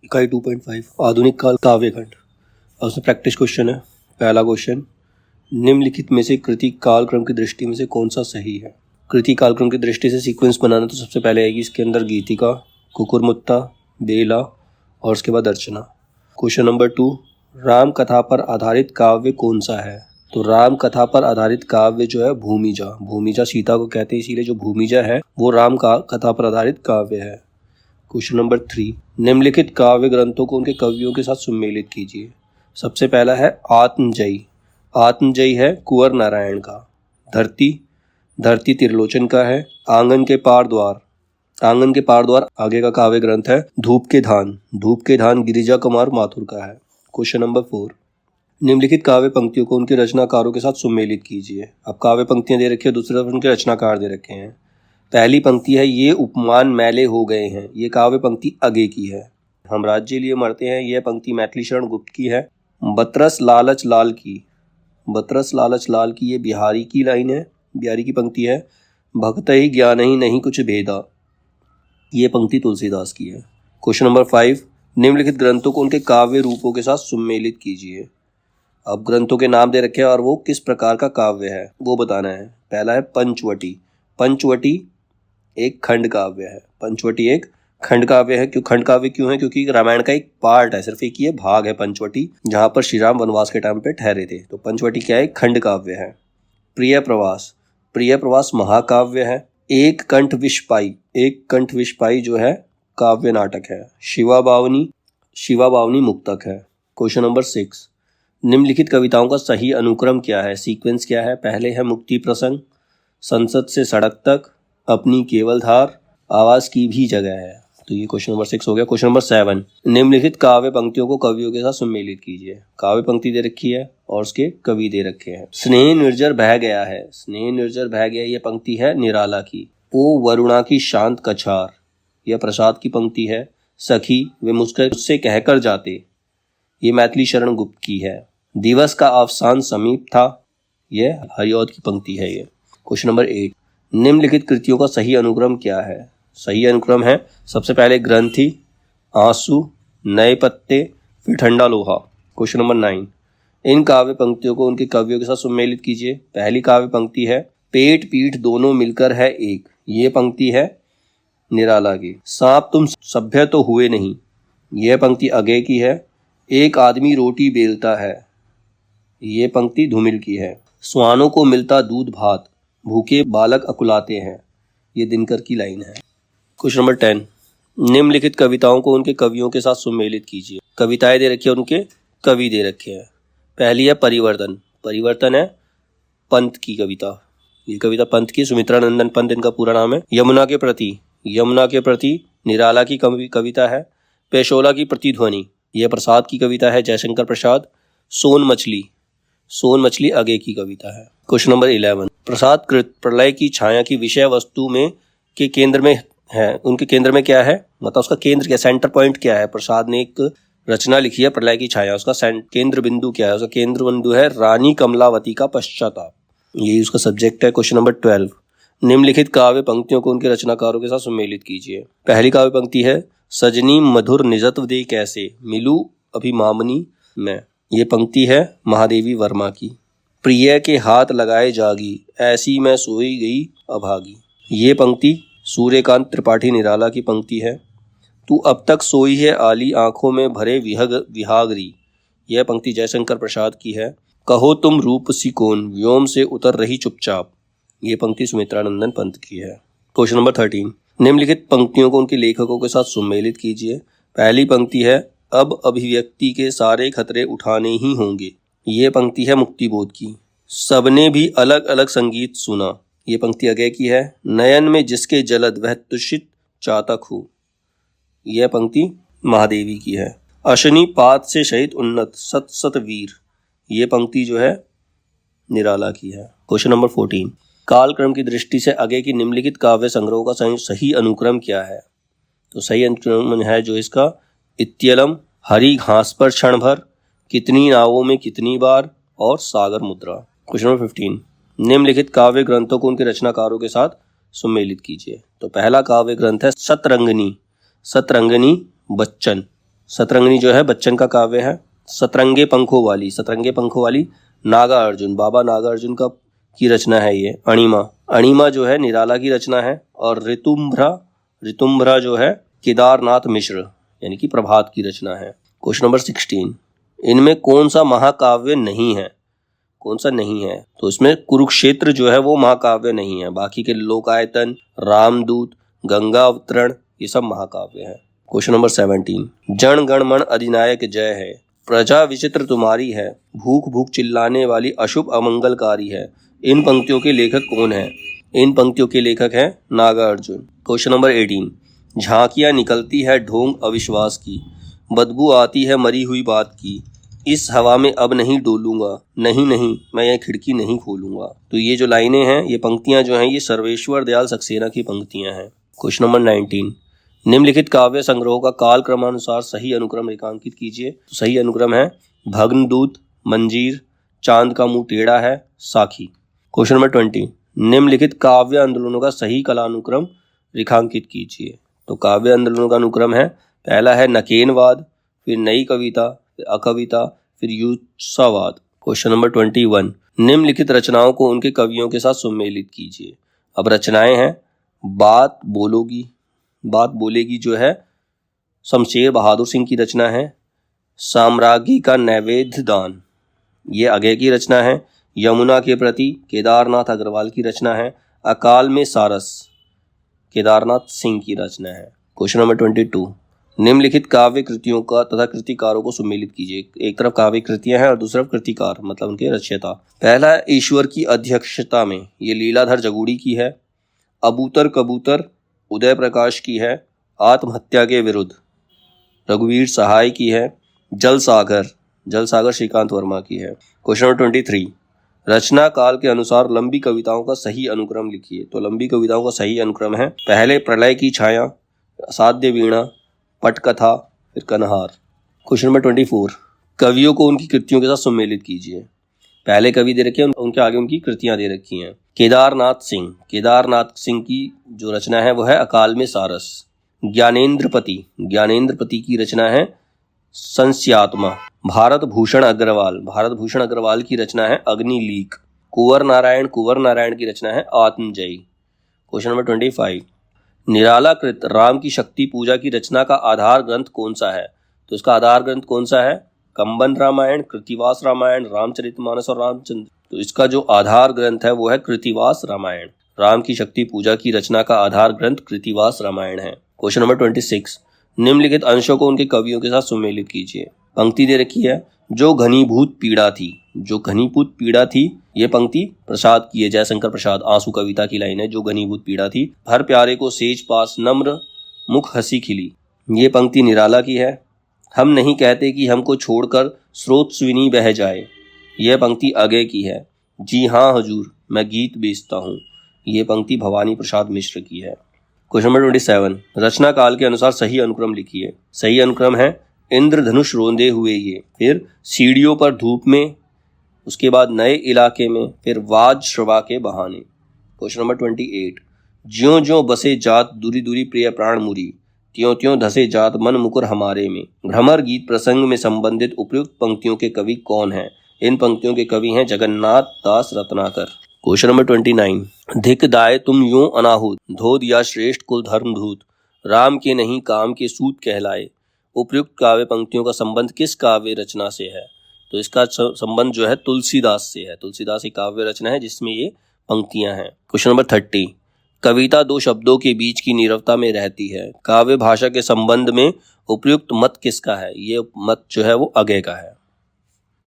इकाई 2.5 आधुनिक काल काव्य खंड। उसमें प्रैक्टिस क्वेश्चन है। पहला क्वेश्चन, निम्नलिखित में से कृति कालक्रम की दृष्टि में से कौन सा सही है। कृति कालक्रम की दृष्टि से सीक्वेंस बनाना तो सबसे पहले आएगी इसके अंदर गीतिका, कुकुरमुत्ता, बेला और उसके बाद अर्चना। क्वेश्चन नंबर 2, राम कथा पर आधारित काव्य कौन सा है। तो राम कथा पर आधारित काव्य जो है भूमिजा, भूमिजा सीता को कहते हैं, इसीलिए जो भूमिजा है वो राम का कथा पर आधारित काव्य है। क्वेश्चन नंबर 3, निम्नलिखित काव्य ग्रंथों को उनके कवियों के साथ सुमेलित कीजिए। सबसे पहला है आत्मजयी। आत्मजयी है कुंवर नारायण का। धरती, धरती त्रिलोचन का है। आंगन के पार द्वार, आंगन के पार द्वार आगे का काव्य ग्रंथ है। धूप के धान, धूप के धान गिरिजा कुमार माथुर का है। क्वेश्चन नंबर 4, निम्नलिखित काव्य पंक्तियों को उनके रचनाकारों के साथ सुमेलित कीजिए। अब काव्य पंक्तियां दे रखी है, दूसरी तरफ उनके रचनाकार दे रखे हैं। पहली पंक्ति है, ये उपमान मैले हो गए हैं। ये काव्य पंक्ति आगे की है। हम राज्य लिए मरते हैं, यह पंक्ति मैथिली शरण गुप्त की है। बतरस लालच लाल की, बतरस लालच लाल की ये बिहारी की लाइन है, बिहारी की पंक्ति है। भक्त ही ज्ञान ही नहीं कुछ भेदा, ये पंक्ति तुलसीदास की है। क्वेश्चन नंबर 5, निम्नलिखित ग्रंथों को उनके काव्य रूपों के साथ सुमेलित कीजिए। अब ग्रंथों के नाम दे रखे हैं और वो किस प्रकार का काव्य है वो बताना है। पहला है पंचवटी। पंचवटी एक खंड काव्य है। पंचवटी एक खंड काव्य है। क्यों खंड काव्य क्यों है? क्योंकि रामायण का एक पार्ट है, सिर्फ एक ये भाग है पंचवटी, जहां पर श्री राम वनवास के टाइम पे ठहरे थे। तो पंचवटी क्या है? खंड काव्य है। प्रिय प्रवास, प्रिय प्रवास महाकाव्य है। एक कंठ विषपाई, एक कंठ विषपाई जो है काव्य नाटक है। शिवा बावनी, शिवा बावनी मुक्तक है। क्वेश्चन नंबर 6, निम्नलिखित कविताओं का सही अनुक्रम क्या है, सीक्वेंस क्या है। पहले है मुक्ति प्रसंग, संसद से सड़क तक, अपनी केवल धार, आवाज की भी जगह है। तो ये क्वेश्चन नंबर 6 हो गया। क्वेश्चन नंबर 7, निम्नलिखित काव्य पंक्तियों को कवियों के साथ सुमेलित कीजिए। काव्य पंक्ति दे रखी है और उसके कवि दे रखे हैं। स्नेह निर्जर बह गया है, स्नेह निर्जर बह गया, ये पंक्ति है निराला की। ओ वरुणा की शांत कछार, यह प्रसाद की पंक्ति है। सखी वे मुझसे कहकर जाते, ये मैथिली शरण गुप्त की है। दिवस का अवसान समीप था, यह हरिऔध की पंक्ति है। ये क्वेश्चन नंबर 8, निम्नलिखित कृतियों का सही अनुक्रम क्या है। सही अनुक्रम है, सबसे पहले ग्रंथि, आंसू, नए पत्ते, फिर ठंडा लोहा। क्वेश्चन नंबर 9, इन काव्य पंक्तियों को उनके कवियों के साथ सुमेलित कीजिए। पहली काव्य पंक्ति है, पेट पीठ दोनों मिलकर है एक, ये पंक्ति है निराला की। सांप तुम सभ्य तो हुए नहीं, यह पंक्ति अगे की है। एक आदमी रोटी बेलता है, ये पंक्ति धूमिल की है। स्वानों को मिलता दूध भात, भूखे बालक अकुलाते हैं, ये दिनकर की लाइन है। क्वेश्चन नंबर 10, निम्नलिखित कविताओं को उनके कवियों के साथ सुमेलित कीजिए। कविताएं दे रखी है, उनके कवि दे रखे हैं। पहली है परिवर्तन, परिवर्तन है पंत की कविता। ये कविता पंत की, सुमित्रा नंदन पंत इनका पूरा नाम है। यमुना के प्रति, यमुना के प्रति निराला की कविता है। पेशोला की प्रतिध्वनि, यह प्रसाद की कविता है, जयशंकर प्रसाद। सोन मछली, सोन मछली आगे की कविता है। क्वेश्चन नंबर 11, प्रसाद कृत प्रलय की छाया की विषय वस्तु में के केंद्र में है, उनके केंद्र में क्या है, मतलब उसका केंद्र क्या, सेंटर पॉइंट क्या है। प्रसाद ने एक रचना लिखी है प्रलय की छाया, उसका केंद्र बिंदु क्या है, उसका केंद्र बिंदु है रानी कमलावती का पश्चाताप, यही उसका सब्जेक्ट है। क्वेश्चन नंबर 12, निम्नलिखित काव्य पंक्तियों को उनके रचनाकारों के साथ सुमेलित कीजिए। पहली काव्य पंक्ति है, सजनी मधुर निजत्व दे कैसे, मिलू अभिमामनी में, ये पंक्ति है महादेवी वर्मा की। प्रिय के हाथ लगाए जागी, ऐसी मैं सोई गई अभागी, ये पंक्ति सूर्यकांत त्रिपाठी निराला की पंक्ति है। तू अब तक सोई है आली आंखों में भरे विहागरी, यह पंक्ति जयशंकर प्रसाद की है। कहो तुम रूप सी कौन, व्योम से उतर रही चुपचाप, ये पंक्ति सुमित्रानंदन पंत की है। क्वेश्चन नंबर 13, निम्नलिखित पंक्तियों को उनके लेखकों के साथ सुमेलित कीजिए। पहली पंक्ति है, अब अभिव्यक्ति के सारे खतरे उठाने ही होंगे, ये पंक्ति है मुक्तिबोध की। सबने भी अलग अलग संगीत सुना, ये पंक्ति आगे की है। नयन में जिसके जलद वह तुषित चातक हो, यह पंक्ति महादेवी की है। अशनि पात से शहीद उन्नत सत सत वीर, ये पंक्ति जो है निराला की है। क्वेश्चन नंबर 14, कालक्रम की दृष्टि से आगे की निम्नलिखित काव्य संग्रहों का सही अनुक्रम क्या है। तो सही अनुक्रम है जो इसका, इत्यलम, हरी घास पर क्षण भर, कितनी नावों में कितनी बार और सागर मुद्रा। क्वेश्चन नंबर 15, निम्नलिखित काव्य ग्रंथों को उनके रचनाकारों के साथ सुमेलित कीजिए। तो पहला काव्य ग्रंथ है सतरंगिनी, सतरंगिनी बच्चन, सतरंगिनी जो है बच्चन का काव्य है। सतरंगे पंखों वाली नागा अर्जुन, बाबा नागा अर्जुन का की रचना है ये। अणिमा जो है निराला की रचना है। और ऋतुम्भरा जो है केदारनाथ मिश्र यानी कि प्रभात की रचना है। क्वेश्चन नंबर 16, इनमें कौन सा महाकाव्य नहीं है? कौन सा नहीं है? तो इसमें कुरुक्षेत्र जो है वो महाकाव्य नहीं है। बाकी के लोकायतन, रामदूत, गंगा अवतरण ये सब महाकाव्य है। क्वेश्चन नंबर 17, जन गण मन अधिनायक जय है, प्रजा विचित्र तुम्हारी है, भूख भूख चिल्लाने वाली अशुभ अमंगलकारी है। इन पंक्तियों के लेखक कौन है? इन पंक्तियों के लेखक है नागार्जुन। क्वेश्चन नंबर 18, झांकियां निकलती है ढोंग अविश्वास की, बदबू आती है मरी हुई बात की, इस हवा में अब नहीं डोलूंगा, नहीं नहीं मैं यह खिड़की नहीं खोलूंगा। तो ये जो लाइनें हैं, ये पंक्तियां जो हैं, ये सर्वेश्वर दयाल सक्सेना की पंक्तियां हैं। क्वेश्चन नंबर 19, निम्नलिखित काव्य संग्रहों का काल क्रमानुसार सही अनुक्रम रेखांकित कीजिए। तो सही अनुक्रम है भग्नदूत, मंजीर, चांद का मुंह टेढ़ा है, साखी। क्वेश्चन नंबर 20, निम्नलिखित काव्य आंदोलनों का सही कालानुक्रम रेखांकित कीजिए। तो काव्य आंदोलनों का अनुक्रम है, पहला है नकेनवाद, फिर नई कविता, फिर अकविता, फिर युत्सावाद। क्वेश्चन नंबर 21, निम्नलिखित रचनाओं को उनके कवियों के साथ सुमेलित कीजिए। अब रचनाएं हैं, बात बोलेगी जो है शमशेर बहादुर सिंह की रचना है। साम्राज्ञी का नैवेद्य दान, ये आगे की रचना है। यमुना के प्रति केदारनाथ अग्रवाल की रचना है। अकाल में सारस केदारनाथ सिंह की रचना है। क्वेश्चन नंबर 22, निम्नलिखित काव्य कृतियों का तथा कृतिकारों को सुमेलित कीजिए। एक तरफ काव्य कृतियां हैं और दूसरी तरफ कृतिकार मतलब उनके रचयिता। पहला है ईश्वर की अध्यक्षता में, ये लीलाधर जगूड़ी की है। अबूतर कबूतर उदय प्रकाश की है। आत्महत्या के विरुद्ध रघुवीर सहाय की है। जल सागर श्रीकांत वर्मा की है। क्वेश्चन नंबर 23, रचना काल के अनुसार लंबी कविताओं का सही अनुक्रम लिखिए। तो लंबी कविताओं का सही अनुक्रम है, पहले प्रलय की छाया, असाध्य वीणा, पटकथा, फिर कन्हार। क्वेश्चन नंबर 24, कवियों को उनकी कृतियों के साथ सुमेलित कीजिए। पहले कवि दे रखे हैं, उनके आगे उनकी कृतियां दे रखी हैं। केदारनाथ सिंह की जो रचना है वो है अकाल में सारस। ज्ञानेंद्रपति की रचना है संस्यात्मा। भारत भूषण अग्रवाल की रचना है अग्निलीक। कुंवर नारायण की रचना है आत्मजयी। क्वेश्चन नंबर 25, निराला कृत राम की शक्ति पूजा की रचना का आधार ग्रंथ कौन सा है? तो इसका आधार ग्रंथ कौन सा है? कंबन रामायण, कृतिवास रामायण, रामचरितमानस और रामचंद्र। तो इसका जो आधार ग्रंथ है वो है कृतिवास रामायण। राम की शक्ति पूजा की रचना का आधार ग्रंथ कृतिवास रामायण है। क्वेश्चन नंबर 26, निम्नलिखित अंशों को उनके कवियों के साथ सुमेलित कीजिए। पंक्ति दे रखी है, जो घनीभूत पीड़ा थी, ये पंक्ति प्रसाद की है, जयशंकर प्रसाद आंसू कविता की लाइन है। जो घनीभूत पीड़ा थी, हर प्यारे को सेज पास नम्र मुख हंसी खिली, ये पंक्ति निराला की है। हम नहीं कहते कि हमको छोड़कर स्रोत स्विनी बह जाए, यह पंक्ति आगे की है। जी हाँ हजूर मैं गीत बेचता हूँ, ये पंक्ति भवानी प्रसाद मिश्र की है। क्वेश्चन नंबर 27, रचना काल के अनुसार सही अनुक्रम लिखिए। सही अनुक्रम है इंद्रधनुष रोंदे हुए ये, फिर सीढ़ियों पर धूप में, उसके बाद नए इलाके में, फिर वाज श्रवा के बहाने। क्वेश्चन नंबर 28, ज्यों ज्यों बसे जात दूरी दूरी प्रिय प्राण मुरी, त्यों त्यों धसे जात मन मुकुर हमारे में। भ्रमर गीत प्रसंग में संबंधित उपयुक्त पंक्तियों के कवि कौन हैं? इन पंक्तियों के कवि हैं जगन्नाथ दास रत्नाकर। क्वेश्चन नंबर 29, धिक दाय तुम यूं अनाहुत, धो दिया श्रेष्ठ कुल धर्मधूत, राम के नहीं काम के सूत कहलाए। उपयुक्त काव्य पंक्तियों का संबंध किस काव्य रचना से है? तो इसका संबंध जो है तुलसीदास से है। तुलसीदास एक काव्य रचना है जिसमें ये पंक्तियां हैं। क्वेश्चन नंबर 30, कविता दो शब्दों के बीच की नीरवता में रहती है, काव्य भाषा के संबंध में उपयुक्त मत किसका है? ये मत जो है वो अगय का है।